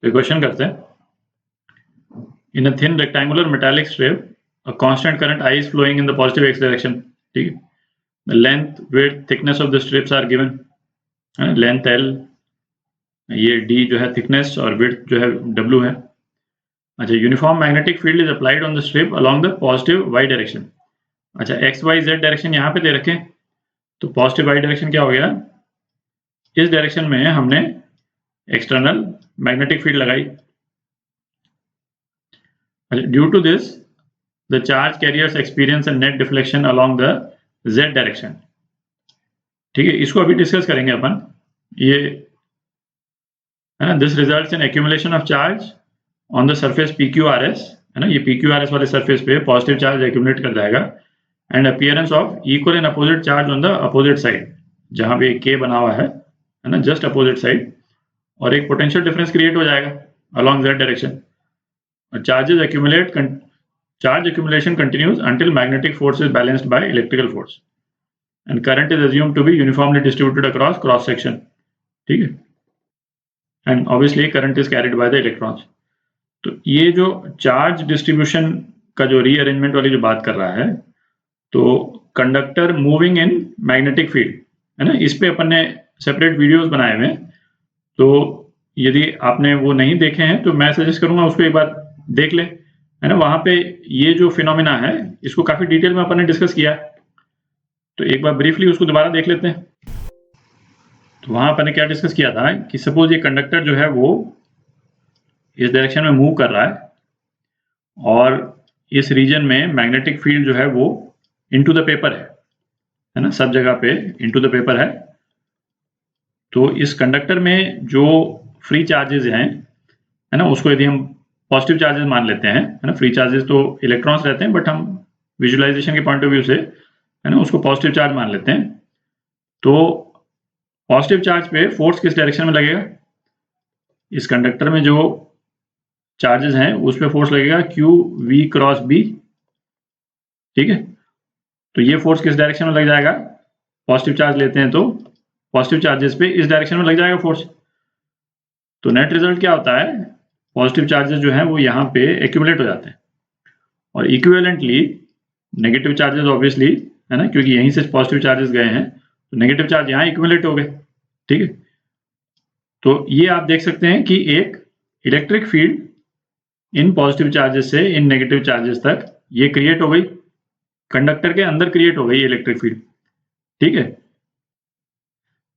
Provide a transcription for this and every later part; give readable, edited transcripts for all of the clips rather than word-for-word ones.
तो क्वेश्चन करते हैं, in a thin rectangular metallic strip a constant current I is flowing in the positive x direction. ठीक है, the length, width, thickness of the strips are given. Length L, ये D जो है thickness और width जो है W है. अच्छा, uniform magnetic field is applied on the strip along the positive y direction. अच्छा, x y z डायरेक्शन यहाँ पे दे रखे, तो पॉजिटिव y डायरेक्शन क्या हो गया, इस डायरेक्शन में हमने एक्सटर्नल मैग्नेटिक फील्ड लगाई. Due to this the charge carriers experience and net deflection along the z direction. ठीक है, इसको अभी डिस्कस करेंगे अपन. ये है ना, this results in accumulation of charge on the surface PQRS, है ना, ये PQRS वाले सरफेस पे पॉजिटिव चार्ज एक्यूमुलेट कर जाएगा, and appearance of equal and opposite charge on the opposite side, जहां पे K बना हुआ है ना, जस्ट अपोजिट साइड, और एक पोटेंशियल डिफरेंस क्रिएट हो जाएगा along z direction. Charges accumulate, charge accumulation continues until magnetic force is balanced by electrical force and current is assumed to be uniformly distributed across cross section. ठीक है, and obviously current is carried by the electrons. तो ये जो charge distribution का जो rearrangement वाली जो बात कर रहा है, तो conductor moving in magnetic field, है ना, इस पे अपन ने सेपरेट वीडियोस बनाए हुए हैं. तो यदि आपने वो नहीं देखे हैं तो मैं सजेस्ट करूंगा उसको एक बार देख ले, है ना. वहां पे ये जो फिनोमिना है इसको काफी डिटेल में अपन ने डिस्कस किया है, तो एक बार ब्रीफली उसको दोबारा देख लेते हैं. तो वहां अपन ने क्या डिस्कस किया था कि सपोज ये कंडक्टर जो है वो इस डायरेक्शन में मूव कर रहा है, और इस रीजन में मैग्नेटिक फील्ड जो है वो इनटू द पेपर है ना, सब जगह पे इनटू द पेपर है. तो इस कंडक्टर में जो फ्री चार्जेस हैं, है ना, उसको यदि हम पॉजिटिव चार्जेस मान लेते हैं, है ना, फ्री चार्जेस तो इलेक्ट्रॉन्स रहते हैं, बट हम विजुअलाइजेशन के पॉइंट ऑफ व्यू से, है ना, उसको पॉजिटिव चार्ज मान लेते हैं. तो पॉजिटिव चार्ज पे फोर्स किस डायरेक्शन में लगेगा, इस कंडक्टर में जो चार्जेस हैं उस पे फोर्स लगेगा QV क्रॉस B. ठीक है, तो ये फोर्स किस डायरेक्शन में लग जाएगा, पॉजिटिव चार्ज लेते हैं तो पॉजिटिव चार्जेस पे इस डायरेक्शन में लग जाएगा फोर्स. तो नेट रिजल्ट क्या होता है, पॉजिटिव चार्जेस जो हैं वो यहाँ पे एक्यूमुलेट हो जाते हैं, और इक्विवेलेंटली नेगेटिव चार्जेस ऑब्वियसली, है ना, क्योंकि यहीं से पॉजिटिव चार्जेस गए हैं, तो नेगेटिव चार्ज यहाँ एक्यूमुलेट हो गए. ठीक है, तो ये आप देख सकते हैं कि एक electric field in positive charges से इन नेगेटिव चार्जेस तक ये क्रिएट हो गई, कंडक्टर के अंदर क्रिएट हो गई इलेक्ट्रिक फील्ड. ठीक है,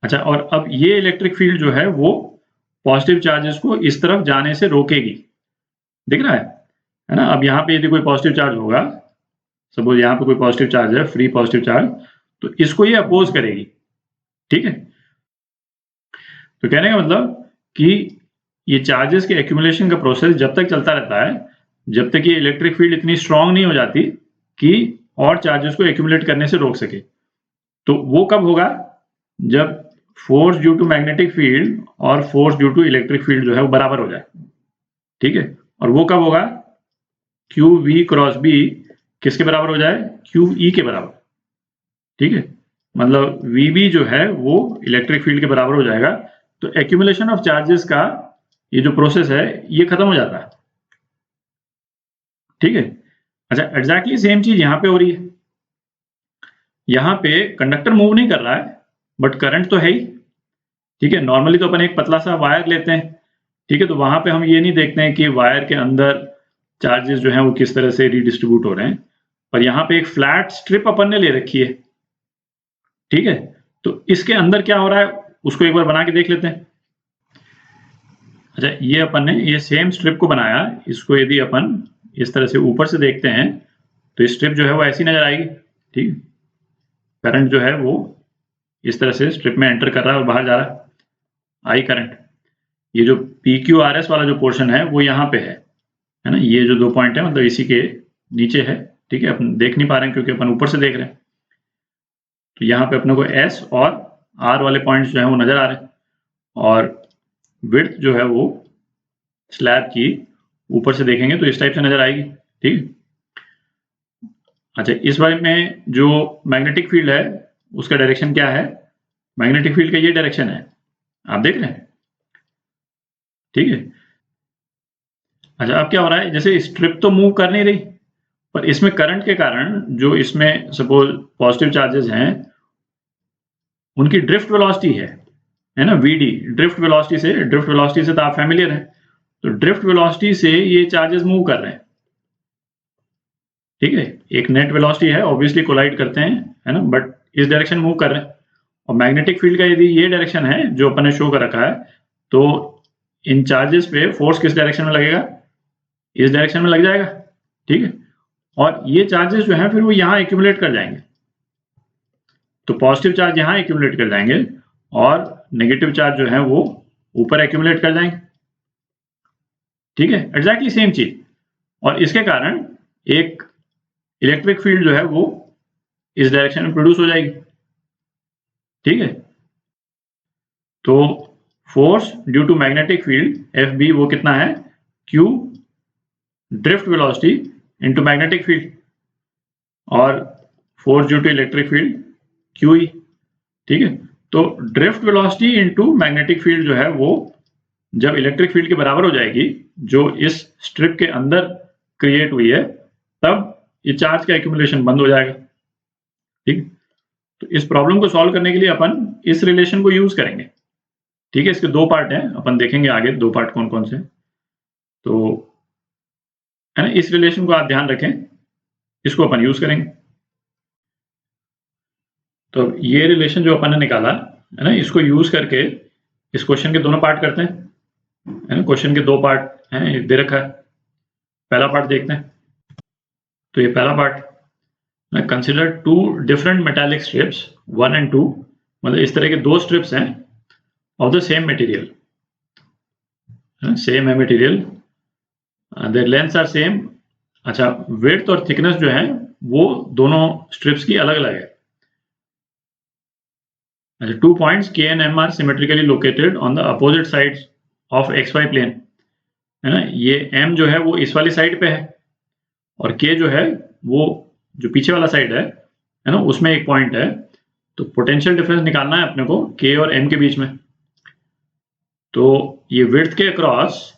अच्छा, और अब ये इलेक्ट्रिक फील्ड जो है वो पॉजिटिव चार्जेस को इस तरफ जाने से रोकेगी. दिख रहा है ना. अब यहाँ पे यदि कोई पॉजिटिव चार्ज होगा, सपोज यहाँ पे कोई पॉजिटिव चार्ज है, फ्री पॉजिटिव चार्ज, तो इसको ये अपोज करेगी. ठीक है, तो कहने का मतलब कि ये चार्जेस के एक्यूमुलेशन का प्रोसेस जब तक चलता रहता है, जब तक ये इलेक्ट्रिक फील्ड इतनी स्ट्रांग नहीं हो जाती कि और चार्जेस को एक्यूमुलेट करने से रोक सके. तो वो कब होगा, जब force due to magnetic field और force due to electric field जो है वो बराबर हो जाए. ठीक है, और वो कब होगा, QV क्रॉस B किसके बराबर हो जाए, QE के बराबर. ठीक है, मतलब VB जो है वो इलेक्ट्रिक फील्ड के बराबर हो जाएगा. तो एक्यूमुलेशन ऑफ चार्जेस का ये जो प्रोसेस है ये खत्म हो जाता है. ठीक है, अच्छा, एग्जैक्टली सेम चीज यहाँ पे हो रही है. यहाँ पे कंडक्टर मूव नहीं कर रहा है, बट करंट तो है ही. ठीक है, नॉर्मली तो अपन एक पतला सा वायर लेते हैं. ठीक है, तो वहां पे हम ये नहीं देखते हैं कि वायर के अंदर चार्जेस जो हैं वो किस तरह से रिडिस्ट्रीब्यूट हो रहे हैं, पर यहाँ पे एक फ्लैट स्ट्रिप अपन ने ले रखी है. ठीक है, तो इसके अंदर क्या हो रहा है उसको एक बार बना के देख लेते हैं. अच्छा, ये अपन ने ये सेम स्ट्रिप को बनाया, इसको यदि अपन इस तरह से ऊपर से देखते हैं तो स्ट्रिप जो है वो ऐसी नजर आएगी. ठीक, करंट जो है वो इस तरह से स्ट्रिप में एंटर कर रहा है और बाहर जा रहा है, आई करंट. ये जो PQRS वाला जो पोर्शन है वो यहाँ पे है ना, ये जो 2 पॉइंट है मतलब इसी के नीचे है. ठीक है, अपन देख नहीं पा रहे हैं क्योंकि अपन ऊपर से देख रहे हैं. तो यहाँ पे अपने को S और R वाले पॉइंट्स जो है वो नजर आ रहे हैं, और विड्थ जो है वो स्लैब की ऊपर से देखेंगे तो इस टाइप से नजर आएगी. ठीक, अच्छा, इस बारे में जो मैग्नेटिक फील्ड है उसका डायरेक्शन क्या है, मैग्नेटिक फील्ड का ये डायरेक्शन है, आप देख रहे हैं. ठीक है, अच्छा, अब क्या हो रहा है, जैसे स्ट्रिप तो मूव कर नहीं रही, पर इसमें करंट के कारण जो इसमें सपोज पॉजिटिव चार्जेस हैं, उनकी ड्रिफ्ट वेलोसिटी है ना, वीडी। ड्रिफ्ट वेलोसिटी से तो आप फैमिलियर हैं। तो ड्रिफ्ट वेलोसिटी से ये चार्जेस मूव कर रहे हैं, ठीक है। एक नेट वेलोसिटी है, ऑब्वियसली कोलाइड करते हैं, है ना, बट इस डायरेक्शन मूव कर रहे हैं। और मैग्नेटिक फील्ड का यदि ये डायरेक्शन है जो अपन ने शो कर रखा है, तो इन चार्जेस पे फोर्स किस डायरेक्शन में लगेगा, इस डायरेक्शन में लग जाएगा, ठीक है। और ये चार्जेस जो है फिर वो यहाँ एक्यूमुलेट कर जाएंगे। तो पॉजिटिव चार्ज यहाँ एक्यूमुलेट कर जाएंगे और नेगेटिव चार्ज जो है वो ऊपर एक्यूमुलेट कर जाएंगे, ठीक है, एग्जैक्टली सेम चीज। और इसके कारण एक इलेक्ट्रिक फील्ड जो है वो इस डायरेक्शन में प्रोड्यूस हो जाएगी, ठीक है। तो force due to magnetic field F B वो कितना है, Q drift velocity into magnetic field, और force due to electric field Q E, ठीक है। तो drift velocity into magnetic field जो है वो जब इलेक्ट्रिक फील्ड के बराबर हो जाएगी जो इस स्ट्रिप के अंदर क्रिएट हुई है, तब ये चार्ज का एक्यूमुलेशन बंद हो जाएगा, ठीक। तो इस प्रॉब्लम को सॉल्व करने के लिए अपन इस रिलेशन को यूज करेंगे, ठीक है। इसके दो पार्ट हैं, अपन देखेंगे आगे दो पार्ट कौन कौन से। तो है ना, इस रिलेशन को आप ध्यान रखें, इसको अपन यूज करेंगे। तो ये रिलेशन जो अपन ने निकाला है ना, इसको यूज करके इस क्वेश्चन के दोनों पार्ट करते हैं, है ना। क्वेश्चन के दो पार्ट हैं, दे रखा है। पहला पार्ट देखते हैं। तो ये पहला part, consider two different metallic strips 1 and 2, मतलब इस तरह के दो स्ट्रिप्स हैं of the same material, same है material, their lengths are same. अच्छा, विड्थ और थिकनेस जो है वो दोनों स्ट्रिप्स की अलग अलग है। अच्छा, 2 points K and M are symmetrically located on the opposite sides of XY plane, है ना। ये M जो है वो इस वाली साइड पे है और K जो है वो जो पीछे वाला साइड है ना, उसमें एक पॉइंट है। तो पोटेंशियल डिफरेंस निकालना है अपने को K और M के बीच में। तो ये विड्थ के अक्रॉस,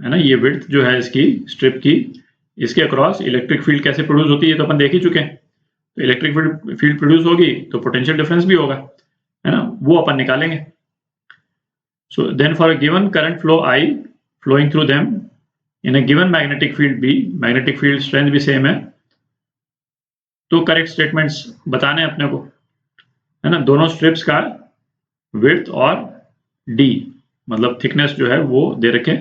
है ना, ये विड्थ जो है इसकी स्ट्रिप की, इसके अक्रॉस इलेक्ट्रिक फील्ड कैसे प्रोड्यूस होती है तो अपन देख ही चुके हैं। तो इलेक्ट्रिक फील्ड प्रोड्यूस होगी तो पोटेंशियल डिफरेंस भी होगा, है ना, वो अपन निकालेंगे। So then for a given current flow I flowing through them in a given magnetic field B, magnetic field strength भी सेम है, तो करेक्ट स्टेटमेंट्स बताने हैं अपने को, है ना। दोनों स्ट्रिप्स का विड्थ और D मतलब थिकनेस जो है वो दे रखे,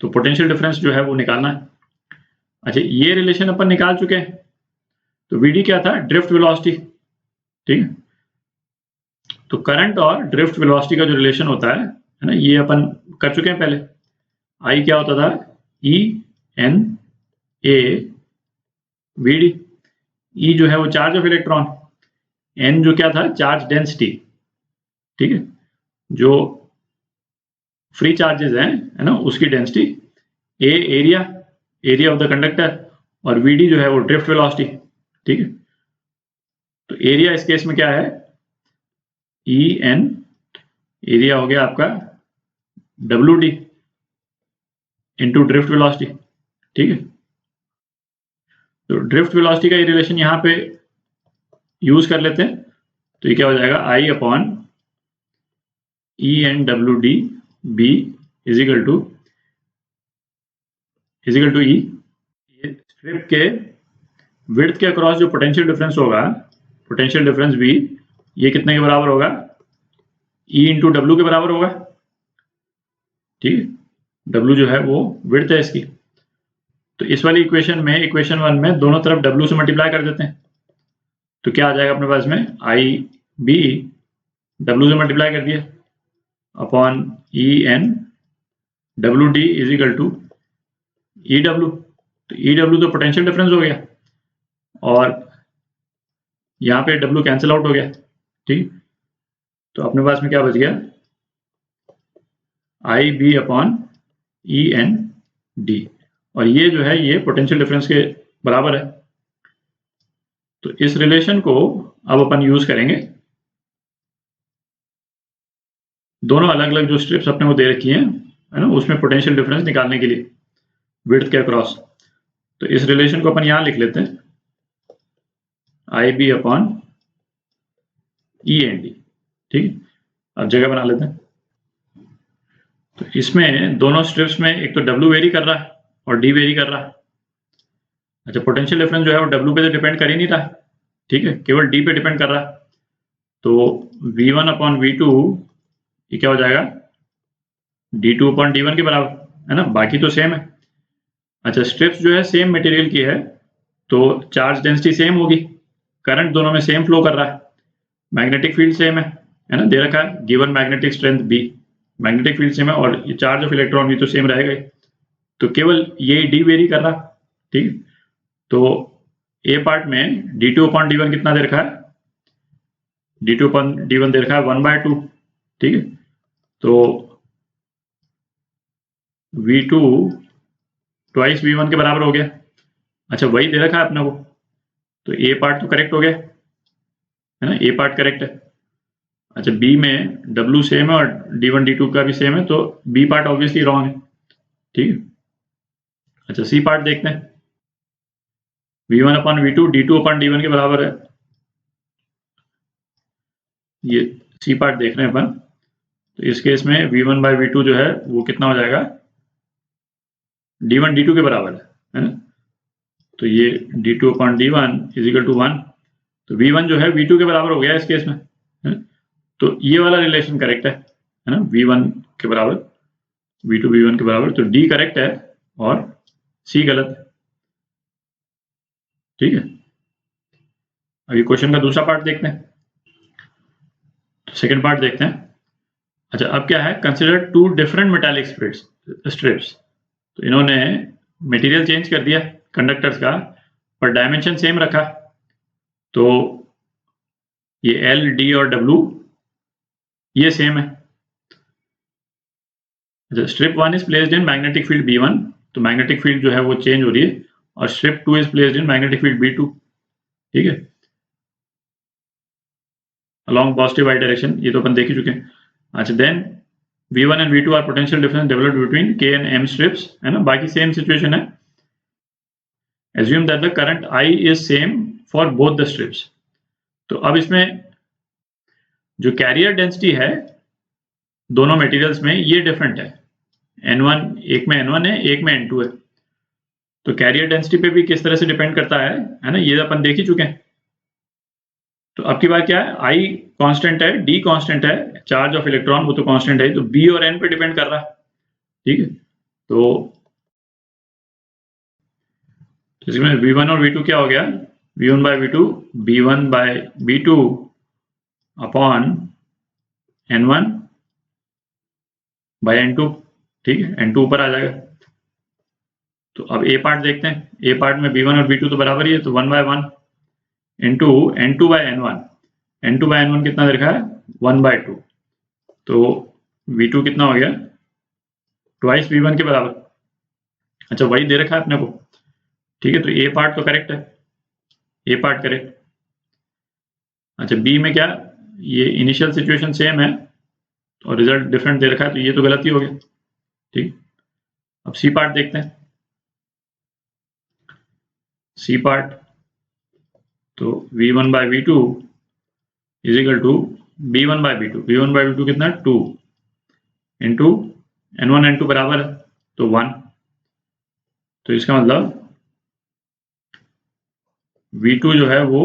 तो पोटेंशियल डिफरेंस जो है वो निकालना है। अच्छा, ये रिलेशन अपन निकाल चुके हैं। तो VD क्या था, ड्रिफ्ट वेलोसिटी, ठीक है। तो करंट और ड्रिफ्ट वेलोसिटी का जो रिलेशन होता है ना, ये अपन कर चुके हैं पहले। I क्या होता था, E_N_A VD। E जो है वो चार्ज ऑफ इलेक्ट्रॉन, N जो क्या था, चार्ज डेंसिटी, ठीक है, जो फ्री चार्जेस हैं, है ना, उसकी density. A area of the conductor, और VD जो है वो ड्रिफ्ट वेलोसिटी, ठीक है। तो एरिया इस केस में क्या है, EN, एरिया हो गया आपका WD इंटू ड्रिफ्ट वेलोसिटी, ठीक है। तो ड्रिफ्ट वेलोसिटी का ये रिलेशन यहाँ पे यूज कर लेते हैं। तो ये क्या हो जाएगा, I upon EN_WD B is equal to E। ये स्ट्रिप के विड्थ के अक्रॉस जो पोटेंशियल डिफरेंस होगा, पोटेंशियल डिफरेंस भी, ये कितने के बराबर होगा, E इंटू डब्ल्यू के बराबर होगा, ठीक है। W जो है वो विड्थ है इसकी। तो इस वाली इक्वेशन में, इक्वेशन 1 में दोनों तरफ W से मल्टीप्लाई कर देते हैं। तो क्या आ जाएगा अपने पास में, IB W से मल्टीप्लाई कर दिया upon EN_WD is equal to EW। तो EW तो पोटेंशियल डिफरेंस हो गया और यहाँ पे W कैंसिल आउट हो गया, ठीक। तो अपने पास में क्या बच गया, IB अपॉन EN_D, और ये जो है ये पोटेंशियल डिफरेंस के बराबर है। तो इस रिलेशन को अब अपन यूज करेंगे। दोनों अलग अलग जो स्ट्रिप्स अपने को दे रखी हैं, है ना, उसमें पोटेंशियल डिफरेंस निकालने के लिए विड्थ के अक्रॉस। तो इस रिलेशन को अपन यहां लिख लेते हैं, IB अपॉन END। ठीक है, अब जगह बना लेते हैं। तो इसमें दोनों स्ट्रिप्स में एक तो W वेरी कर रहा है और D वेरी कर रहा है। अच्छा, पोटेंशियल डिफरेंस जो है वो W पे तो डिपेंड कर ही नहीं रहा, ठीक है, केवल D पे डिपेंड कर रहा है। तो V1 अपॉन V2 ये क्या हो जाएगा, D2 अपॉन D1 के बराबर, है ना, बाकी तो सेम है। अच्छा, स्ट्रिप्स जो है सेम मटेरियल की है तो चार्ज डेंसिटी सेम होगी, करंट दोनों में सेम फ्लो कर रहा है, मैग्नेटिक फील्ड सेम है ना, दे रखा है given magnetic strength B, magnetic field same है और ये चार्ज ऑफ इलेक्ट्रॉन भी तो सेम रहेगा ही। तो केवल ये D वेरी कर रहा, ठीक। तो ए पार्ट में D2 अपॉन D1 कितना दे रखा है, D2 अपॉन D1 दे रखा है 1/2, ठीक है। तो V2 ट्वाइस V1 के बराबर हो गया। अच्छा, वही दे रखा है अपने को, तो ए पार्ट तो करेक्ट हो गया, है ना, ए पार्ट करेक्ट है। अच्छा, बी में W सेम है और D1 D2 का भी सेम है, तो बी पार्ट ऑब्वियसली रॉन्ग है, ठीक है। अच्छा, सी पार्ट देखते हैं, V1 upon V2 D2 upon D1 के बराबर है, ये सी पार्ट देख रहे हैं अपन। तो इस केस में V1 बाई V2 जो है वो कितना हो जाएगा, D1 D2 के बराबर है ना। तो ये D2 upon D1 is equal to 1, तो V1 जो है V2 के बराबर हो गया इस केस में, है ना? तो ये वाला रिलेशन करेक्ट है ना, V1 के बराबर V2 V1 के बराबर, तो D करेक्ट है और C गलत है, ठीक है। अभी क्वेश्चन का दूसरा पार्ट देखते हैं, तो सेकंड पार्ट देखते हैं। अच्छा, अब क्या है, consider two different metallic strips. तो इन्होंने मटेरियल चेंज कर दिया कंडक्टर्स का, पर डायमेंशन सेम रखा। तो ये L, D और W ये सेम है। अच्छा, strip 1 is placed in magnetic field B1, तो मैग्नेटिक फील्ड जो है वो चेंज हो रही है, और strip 2 is placed in magnetic field B2, ठीक है, along पॉजिटिव y डायरेक्शन, ये तो अपन देख ही चुके हैं। अच्छा, then V1 and V2 are potential difference developed between K and M strips, है ना, बाकी सेम सिचुएशन है। Assume that the current I is same for both the strips। तो अब इसमें जो कैरियर डेंसिटी है दोनों मटेरियल्स में ये डिफरेंट है, N1 एक में N1 है, एक में N2 है। तो कैरियर डेंसिटी पे भी किस तरह से डिपेंड करता है ना, ये अपन देख ही चुके हैं। तो अब की बात क्या है, I कांस्टेंट है, D कांस्टेंट है, चार्ज ऑफ इलेक्ट्रॉन वो तो कांस्टेंट है, तो B और N पे डिपेंड कर रहा है, ठीक है। तो इसमें V1 और V2 क्या हो गया, V1 by V2 B1 by B2 upon N1 bye N2, ठीक है, N2 ऊपर आ जाएगा। तो अब ए पार्ट देखते हैं, ए पार्ट में B1 और B2 तो बराबर ही है, तो 1/1 into N2 bye N1, N2 bye N1 कितना दे रखा है, 1/2, तो V2 कितना हो गया, ट्वाइस V1 के बराबर। अच्छा, वही दे रखा है अपने को, ठीक है, तो ए पार्ट तो करेक्ट है, ए पार्ट करेक्ट। अच्छा, बी में क्या, ये इनिशियल सिचुएशन सेम है और रिजल्ट डिफरेंट दे रखा है, तो ये तो गलती हो गया, ठीक। अब सी पार्ट देखते हैं, सी पार्ट, तो V1 by V2 is equal to B1 by B2, B1 by B2 कितना है, 2 इंटू N1 N2 बराबर है तो 1, तो इसका मतलब V2 जो है वो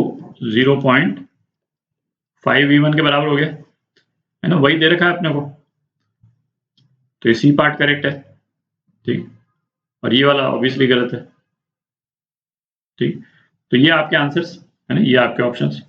0.5 V1 के बराबर हो गया, है ना, वही दे रखा है अपने को, तो ये सी पार्ट करेक्ट है, ठीक, और ये वाला ऑब्वियसली गलत है, ठीक। तो ये आपके आंसर्स है ना, ये आपके ऑप्शंस।